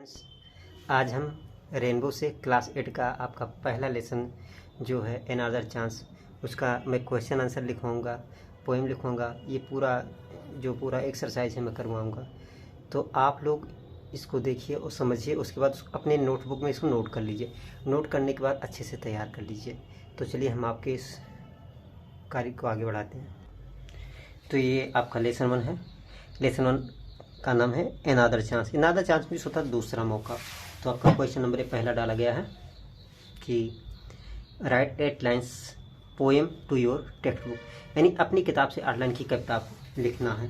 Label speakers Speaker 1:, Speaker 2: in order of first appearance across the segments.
Speaker 1: आज हम रेनबो से क्लास 8 का आपका पहला लेसन जो है अनदर चांस, उसका मैं क्वेश्चन आंसर लिखवाऊँगा, पोएम लिखवाऊँगा। ये पूरा एक्सरसाइज है मैं करवाऊँगा। तो आप लोग इसको देखिए और समझिए, उसके बाद अपने नोटबुक में इसको नोट कर लीजिए। नोट करने के बाद अच्छे से तैयार कर लीजिए। तो चलिए हम आपके इस कार्य को आगे बढ़ाते हैं। तो ये आपका लेसन 1 है। लेसन 1 का नाम है another chance. Another chance means होता है दूसरा मौका। तो आपका क्वेश्चन नंबर पहला डाला गया है कि write 8 lines poem to your text book, यानी अपनी किताब से 8 लाइन की कविता लिखना है।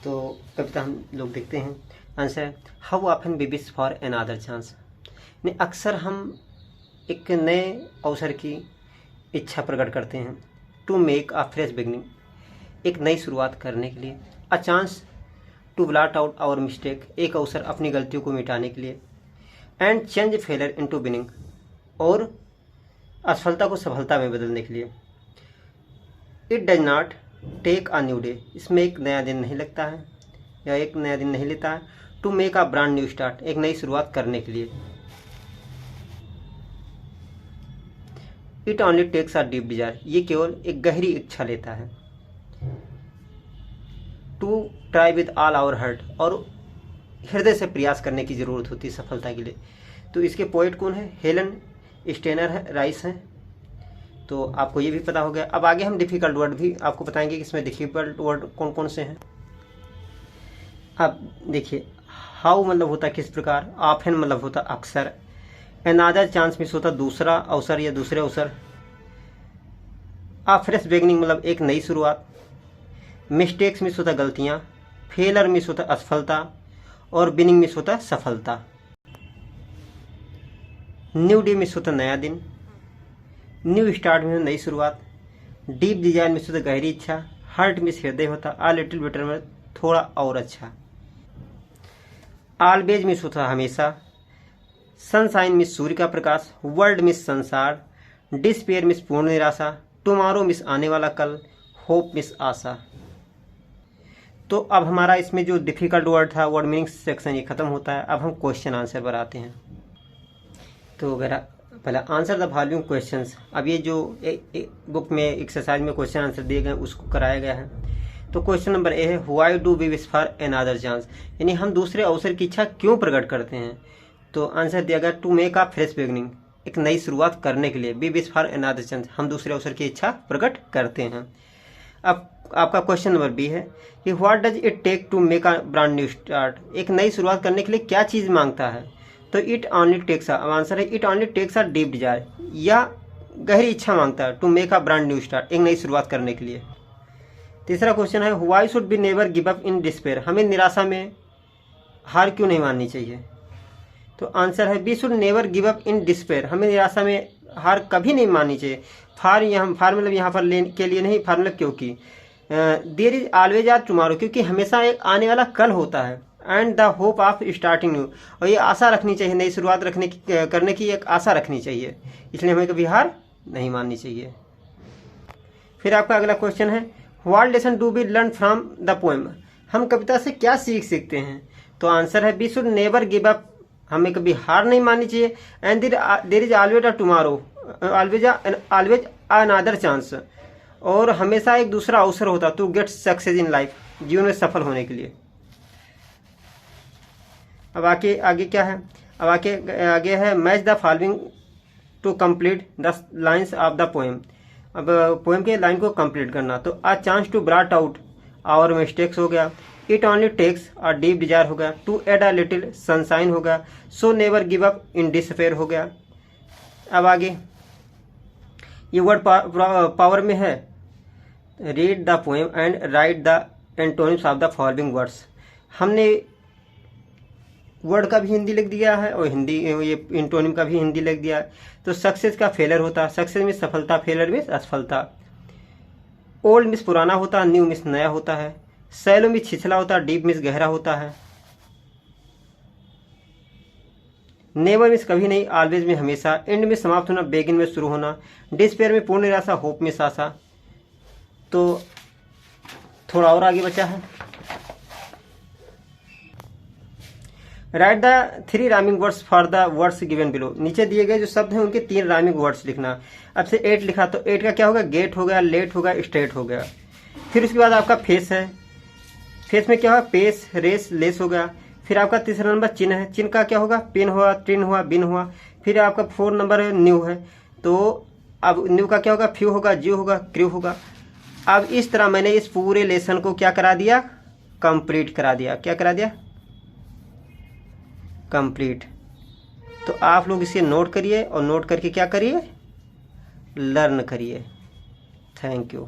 Speaker 1: तो कविता हम लोग देखते हैं। आंसर है how often we wish for another chance, यानी अक्सर हम एक नए अवसर की इच्छा प्रकट करते हैं। To make a fresh beginning, एक नई शुरुआत करने के लिए। A chance to blot out our mistake, एक अवसर अपनी गलतियों को मिटाने के लिए। And change failure into winning, और असफलता को सफलता में बदलने के लिए। It does not take a new day, इसमें एक नया दिन नहीं लगता है या एक नया दिन नहीं लेता है। To make a brand new start, एक नई शुरुआत करने के लिए। It only takes a deep desire, ये केवल एक गहरी इच्छा लेता है। To try with all our heart, और हृदय से प्रयास करने की ज़रूरत होती है सफलता के लिए। तो इसके पोएट कौन है? हेलन स्टेनर है, राइस हैं। तो आपको ये भी पता हो गया। अब आगे हम डिफ़िकल्ट वर्ड भी आपको बताएंगे कि इसमें डिफ़िकल्ट वर्ड कौन कौन से हैं। अब देखिए, हाउ मतलब होता किस प्रकार, ऑफन मतलब होता अक्सर, अनदर चांस मीन्स होता दूसरा अवसर या दूसरे अवसर, अ फ्रेश बिगिनिंग मतलब एक नई शुरुआत, मिस्टेक्स मीन्स होता गलतियाँ, फेलर मीन्स होता असफलता, और विनिंग मीन्स होता सफलता। न्यू डे मीन्स होता नया दिन, न्यू स्टार्ट मीन्स नई शुरुआत, डीप डिजायर मीन्स होता गहरी इच्छा, हार्ट मीन्स हृदय होता, आ लिटिल बेटर में थोड़ा और अच्छा, ऑलवेज मीन्स होता हमेशा, सनशाइन मीन्स सूर्य का प्रकाश, वर्ल्ड मीन्स संसार, डिस्पेयर मीन्स पूर्ण निराशा, टुमारो मीन्स आने वाला कल, होप मीन्स आशा। तो अब हमारा इसमें जो डिफ़िकल्ट वर्ड था, वर्ड मीनिंग सेक्शन ये खत्म होता है। अब हम क्वेश्चन आंसर पर आते हैं। तो पहला आंसर द फॉलोइंग क्वेश्चंस। अब ये जो बुक में एक्सरसाइज में क्वेश्चन आंसर दिए गए उसको कराया गया है। तो क्वेश्चन नंबर ए है why do we wish for another chance, यानी हम दूसरे अवसर की इच्छा क्यों प्रकट करते हैं। तो आंसर दिया गया to make a fresh beginning, एक नई शुरुआत करने के लिए। We wish for another chance, हम दूसरे अवसर की इच्छा प्रकट करते हैं। अब आपका क्वेश्चन नंबर बी है कि what does it take to make a brand new start, एक नई शुरुआत करने के लिए क्या चीज़ मांगता है। तो इट ऑनली टेक्स, अब आंसर है it only takes a deep desire, या गहरी इच्छा मांगता है। To make a brand new start, एक नई शुरुआत करने के लिए। तीसरा क्वेश्चन है why should be never give up in despair, हमें निराशा में हार क्यों नहीं माननी चाहिए। तो आंसर है we should never give up in despair, हमें निराशा में हार कभी नहीं माननी चाहिए। फार मतलब यहाँ पर के लिए नहीं, फार मतलब क्योंकि। There is always our tomorrow, क्योंकि हमेशा एक आने वाला कल होता है। And the hope of starting new, और ये आशा रखनी चाहिए, नई शुरुआत करने की एक आशा रखनी चाहिए, इसलिए हमें कभी हार नहीं माननी चाहिए। फिर आपका अगला क्वेश्चन है what lesson do we learn from the poem, हम कविता से क्या सीखते हैं। तो आंसर है we should never give up, हमें कभी हार नहीं माननी चाहिए। And there is always a tomorrow, always another chance, और हमेशा एक दूसरा अवसर होता to get success in life, जीवन में सफल होने के लिए। अब आगे क्या है, अब आगे है match the following to complete the lines of the poem. अब पोएम के लाइन को कंप्लीट करना। तो a chance to blot out our mistakes हो गया, it only takes a deep desire हो गया, to add a little sunshine हो गया, so never give up in despair हो गया। अब आगे ये वर्ड पावर में है read the poem and write the antonyms of the following words, हमने वर्ड का भी हिंदी लिख दिया है और ये एंटोनिम का भी हिंदी लिख दिया है। तो सक्सेस का फेलर होता है, सक्सेस में सफलता, फेलर में असफलता। ओल्ड मिस पुराना होता है, न्यू मिस नया होता है, सैलो मिस छिछला होता है, डीप मिस गहरा होता है, नेवर मिस कभी नहीं, ऑलवेज में हमेशा, एंड में समाप्त होना, बेगिन में शुरू होना, डिस्पेयर में पूर्ण निराशा, होप में आशा। तो थोड़ा और आगे बचा है। Right the 3 rhyming words for the words given below. नीचे दिए गए जो शब्द हैं उनके 3 राइमिंग वर्ड्स लिखना। अब से 8 लिखा तो 8 का क्या होगा, गेट हो गया, लेट होगा, स्ट्रेट हो गया। फिर उसके बाद आपका फेस है, फेस में क्या होगा, पेस, रेस, लेस हो गया। फिर आपका तीसरा नंबर चिन्ह है, चिन्ह का क्या होगा, पिन हुआ, ट्रिन हुआ, बिन हुआ। फिर आपका 4 नंबर है न्यू है, तो अब न्यू का क्या होगा, फ्यू होगा, ज्यू होगा, क्रू होगा। अब इस तरह मैंने इस पूरे लेसन को क्या करा दिया, कंप्लीट करा दिया। क्या करा दिया, कंप्लीट। तो आप लोग इसे नोट करिए और नोट करके क्या करिए, लर्न करिए। Thank you.